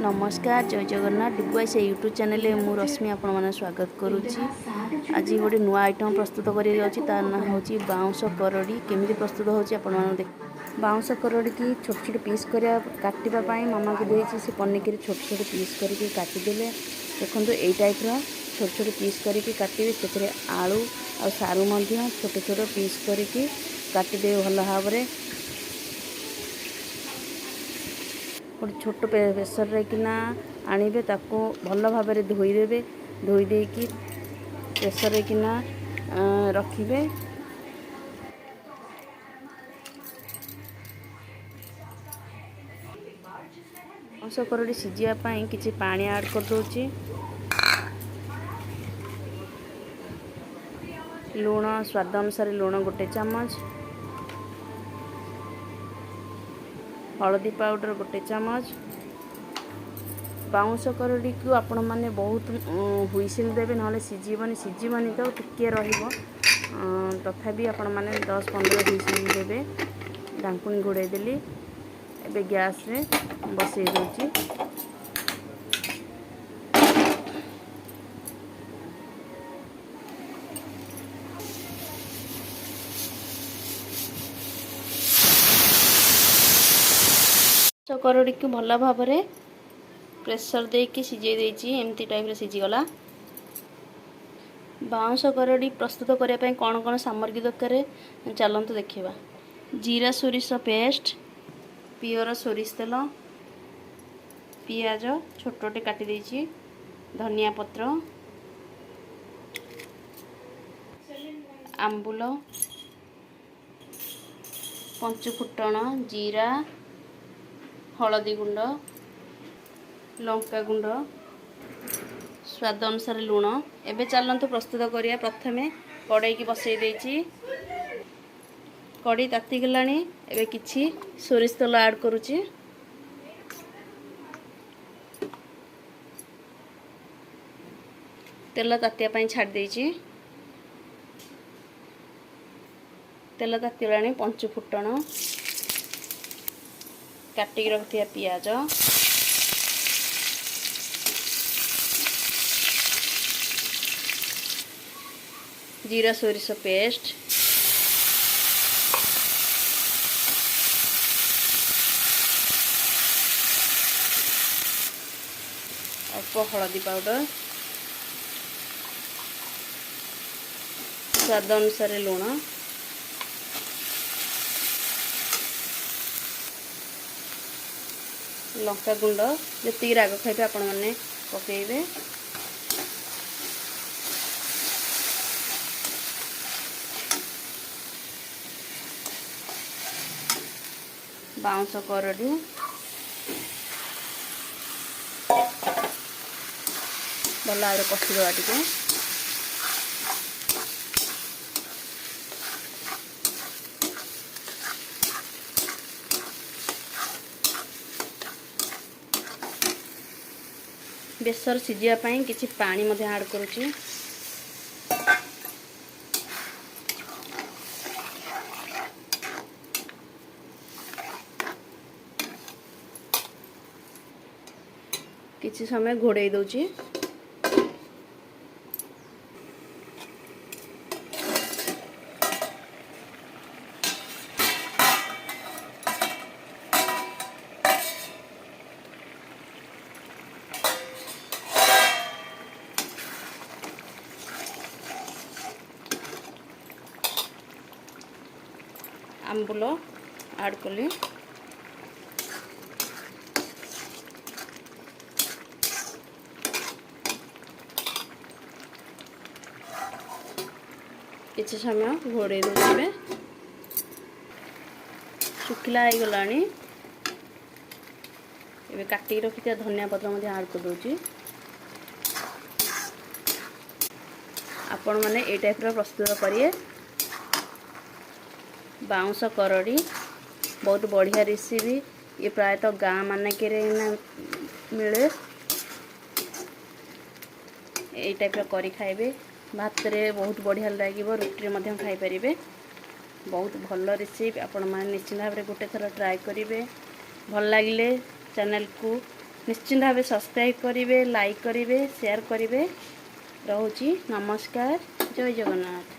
नमस्कार जय जगन्नाथ डिपुआई से यूट्यूब चैनल मु रश्मि आपण मैंने स्वागत करुच्ची। आज गोटे नुआ आइटम प्रस्तुत कर तार ना हूँ बाउंस करड़ी केमी प्रस्तुत होती बाउंस करड़ी की छोट छोट पीस काटापी मामा को देती से पनिकी छोट छोट पीस करके काटिदेले देखो यही टाइप्र छोट छोट पीस करके काटे से आलू आ सारू छोट छोट पीस करके काटिदे भल भाव में गोटे छोट प्रेसर किना आणवे ताको भल भाव में धोईदेवे धोईदे कि प्रेसर किना रखिए। बाउंस करड़ी सीझापी किसी पानी ऐड कर दूची लुण स्वाद अनुसार लुण गोटे चामच हलदी पाउडर गोटे चामच बाउंस करड़ी को आपण मैंने बहुत हुईसिल देवे ना सीझीबनी तो टिके तथापि आपण मैंने 10-15 हुईसिल देवे। ढांकुणी घोड़े देली एबे गैस रे बसई दूची। करड़ी को भल भाव में प्रेसर देकी सीझे देती एमती टाइप सीझीगला। बाउंस करड़ी प्रस्तुत करने कौन कौन सामग्री दरकार चलते देखा। जीरा सोरिष पेस्ट पियर सोरिष तेल पियाज छोटे काटी देची धनिया पत्र आंबुल पंचफुटण जीरा हलदी गुंड लंका गुंड स्वाद अनुसार लुण। एबे चलतु प्रस्तुत करिया। प्रथमे कड़ाई की बसई देची कड़ाई ताती गलानी एबे किछि सोरिष तेल ऐड करूची तेल तातिया पई छाड़ देची तेल तातीलानी पंचफुटण काटिक रखिया पियाज जीरा सोरिष पेस्ट अल्प हलदी पाउडर स्वाद अनुसार लुण लंका गुंड जी राग खाइबे आपण मैंने पकेबे बाउंस करड़ी भल भाव कषिदेवा टिके बेसर सीझापी किसी पानी ऐड करुची किसी समय घोड़े दूची आंबुल ऐड कली किसी समय घोड़े देवे शुखिला हो गला काटिक रखी धनिया पत्र ऐड कर दूची। आपण मैंने ये टाइप प्रस्तुत करिए। बाउंस करड़ी बहुत बढ़िया रेसिपी ये प्रायतः गाँ मानक मिले ये टाइप करी खाइबे भात रे बहुत बढ़िया लगे रुटी में खाई पारे बहुत भल रेसिपी आपण मैंने निश्चित भाव में गोटे थर ट्राए करेंगे। भल लगे चैनल को निश्चिंत भाव सब्सक्राइब करेंगे, लाइक करेंगे, शेयर करेंगे। रोची नमस्कार, जय जगन्नाथ।